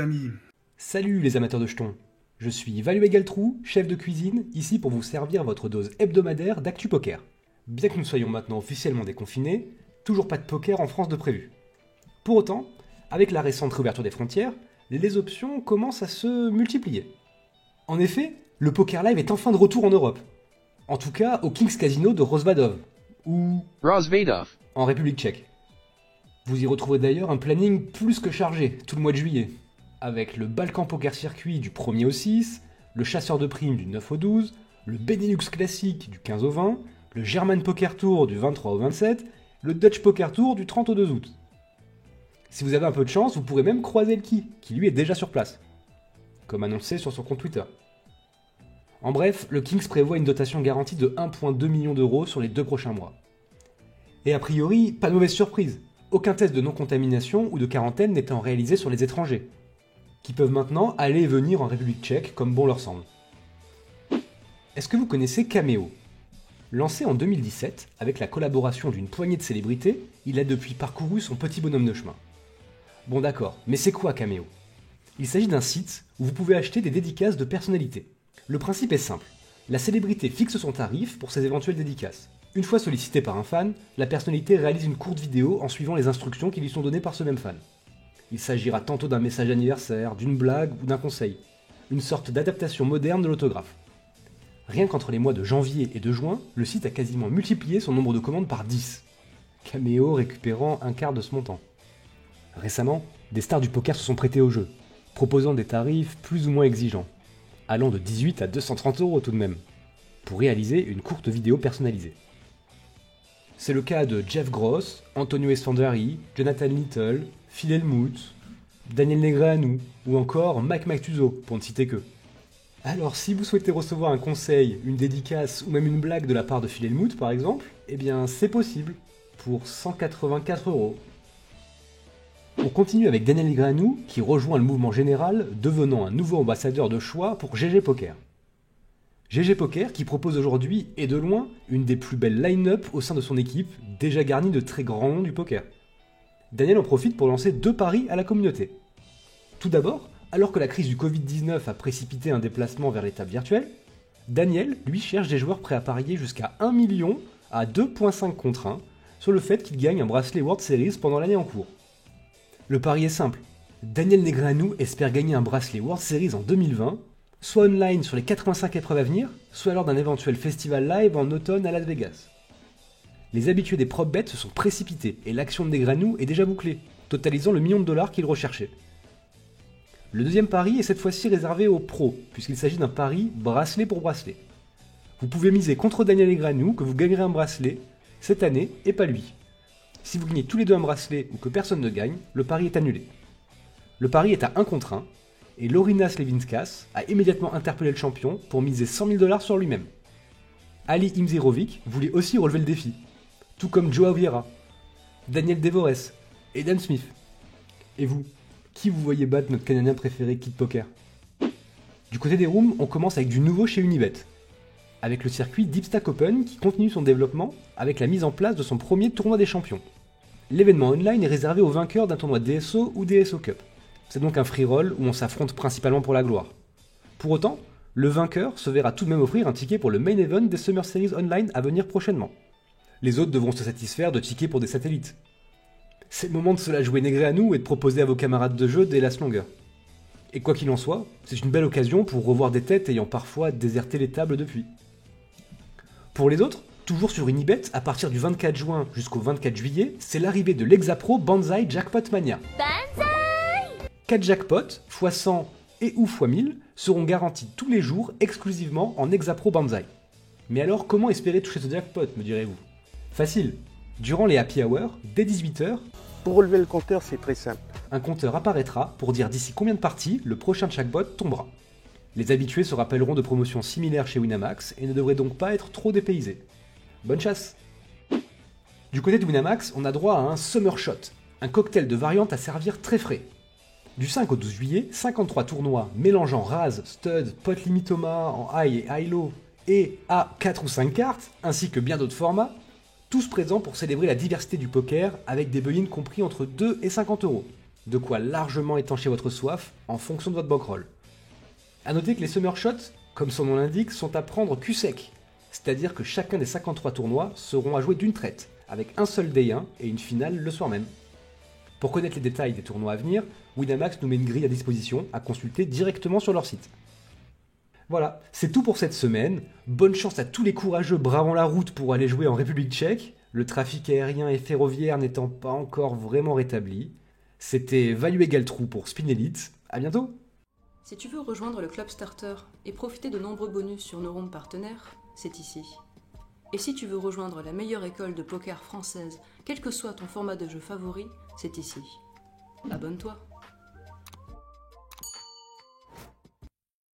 amis. Salut les amateurs de jetons. Je suis Valu Egaltrou, chef de cuisine, ici pour vous servir votre dose hebdomadaire d'actu poker. Bien que nous soyons maintenant officiellement déconfinés, toujours pas de poker en France de prévu. Pour autant, avec la récente réouverture des frontières, les options commencent à se multiplier. En effet, le poker live est enfin de retour en Europe. En tout cas au King's Casino de Rozvadov, ou Rozvadov, en République tchèque. Vous y retrouverez d'ailleurs un planning plus que chargé tout le mois de juillet, avec le Balkan Poker Circuit du 1er au 6, le Chasseur de primes du 9 au 12, le Benelux Classique du 15 au 20, le German Poker Tour du 23 au 27, le Dutch Poker Tour du 30 au 2 août. Si vous avez un peu de chance, vous pourrez même croiser le qui lui est déjà sur place, comme annoncé sur son compte Twitter. En bref, le Kings prévoit une dotation garantie de 1,2 million d'euros sur les 2 prochains mois. Et a priori, pas de mauvaise surprise, aucun test de non-contamination ou de quarantaine n'étant réalisé sur les étrangers, qui peuvent maintenant aller et venir en République tchèque comme bon leur semble. Est-ce que vous connaissez Cameo ? Lancé en 2017, avec la collaboration d'une poignée de célébrités, il a depuis parcouru son petit bonhomme de chemin. Bon d'accord, mais c'est quoi Cameo ? Il s'agit d'un site où vous pouvez acheter des dédicaces de personnalités. Le principe est simple, la célébrité fixe son tarif pour ses éventuelles dédicaces. Une fois sollicité par un fan, la personnalité réalise une courte vidéo en suivant les instructions qui lui sont données par ce même fan. Il s'agira tantôt d'un message anniversaire, d'une blague ou d'un conseil. Une sorte d'adaptation moderne de l'autographe. Rien qu'entre les mois de janvier et de juin, le site a quasiment multiplié son nombre de commandes par 10. Cameo récupérant un quart de ce montant. Récemment, des stars du poker se sont prêtées au jeu, proposant des tarifs plus ou moins exigeants, allant de 18 à 230 € tout de même, pour réaliser une courte vidéo personnalisée. C'est le cas de Jeff Gross, Antonio Esfandari, Jonathan Little, Phil Hellmuth, Daniel Negreanu ou encore Mike Matuso, pour ne citer que. Alors si vous souhaitez recevoir un conseil, une dédicace ou même une blague de la part de Phil Hellmuth par exemple, eh bien c'est possible, pour 184 €. On continue avec Daniel Negreanu qui rejoint le mouvement général, devenant un nouveau ambassadeur de choix pour GG Poker. GG Poker qui propose aujourd'hui, et de loin, une des plus belles line-up au sein de son équipe, déjà garnie de très grands noms du poker. Daniel en profite pour lancer 2 paris à la communauté. Tout d'abord, alors que la crise du Covid-19 a précipité un déplacement vers les tables virtuelles, Daniel, lui, cherche des joueurs prêts à parier jusqu'à 1 million à 2,5 contre 1 sur le fait qu'il gagne un bracelet World Series pendant l'année en cours. Le pari est simple, Daniel Negreanu espère gagner un bracelet World Series en 2020, soit online sur les 85 épreuves à venir, soit lors d'un éventuel festival live en automne à Las Vegas. Les habitués des prop bets se sont précipités et l'action de Negreanu est déjà bouclée, totalisant le million de dollars qu'il recherchait. Le deuxième pari est cette fois-ci réservé aux pros, puisqu'il s'agit d'un pari bracelet pour bracelet. Vous pouvez miser contre Daniel Negreanu que vous gagnerez un bracelet, cette année, et pas lui. Si vous gagnez tous les deux un bracelet ou que personne ne gagne, le pari est annulé. Le pari est à 1 contre 1, et Laurinas Levinskas a immédiatement interpellé le champion pour miser 100 000 $ sur lui-même. Ali Imzirovic voulait aussi relever le défi, tout comme Joao Vieira, Daniel Devores et Dan Smith. Et vous, qui vous voyez battre notre Canadien préféré Kid Poker ? Du côté des rooms, on commence avec du nouveau chez Unibet, avec le circuit Deep Stack Open qui continue son développement avec la mise en place de son premier tournoi des champions. L'événement online est réservé aux vainqueurs d'un tournoi DSO ou DSO Cup. C'est donc un free roll où on s'affronte principalement pour la gloire. Pour autant, le vainqueur se verra tout de même offrir un ticket pour le main event des Summer Series Online à venir prochainement. Les autres devront se satisfaire de tickets pour des satellites. C'est le moment de se la jouer Negreanu et de proposer à vos camarades de jeu des lasses longueurs. Et quoi qu'il en soit, c'est une belle occasion pour revoir des têtes ayant parfois déserté les tables depuis. Pour les autres, toujours sur Unibet, à partir du 24 juin jusqu'au 24 juillet, c'est l'arrivée de l'Exapro Banzai Jackpot Mania. 4 jackpots, x 100 et ou x 1000, seront garantis tous les jours exclusivement en Exapro Banzai. Mais alors comment espérer toucher ce jackpot, me direz-vous ? Facile. Durant les happy hours, dès 18h, Pour relever le compteur, c'est très simple. un compteur apparaîtra pour dire d'ici combien de parties le prochain jackpot tombera. Les habitués se rappelleront de promotions similaires chez Winamax et ne devraient donc pas être trop dépaysés. Bonne chasse! Du côté de Winamax, on a droit à un Summer Shot, un cocktail de variantes à servir très frais. Du 5 au 12 juillet, 53 tournois mélangeant Raz, Stud, Pot Limit Thomas en high et high low et à 4 ou 5 cartes, ainsi que bien d'autres formats, tous présents pour célébrer la diversité du poker avec des buy-ins compris entre 2 et 50 €. De quoi largement étancher votre soif en fonction de votre bankroll. A noter que les Summer Shots, comme son nom l'indique, sont à prendre cul sec. C'est-à-dire que chacun des 53 tournois seront à jouer d'une traite, avec un seul Day 1 et une finale le soir même. Pour connaître les détails des tournois à venir, Winamax nous met une grille à disposition à consulter directement sur leur site. Voilà, c'est tout pour cette semaine. Bonne chance à tous les courageux bravant la route pour aller jouer en République tchèque, le trafic aérien et ferroviaire n'étant pas encore vraiment rétabli. C'était Value égale Trou pour Spin Elite. À bientôt! Si tu veux rejoindre le Club Starter et profiter de nombreux bonus sur nos rooms partenaires, c'est ici. Et si tu veux rejoindre la meilleure école de poker française, quel que soit ton format de jeu favori, c'est ici. Abonne-toi.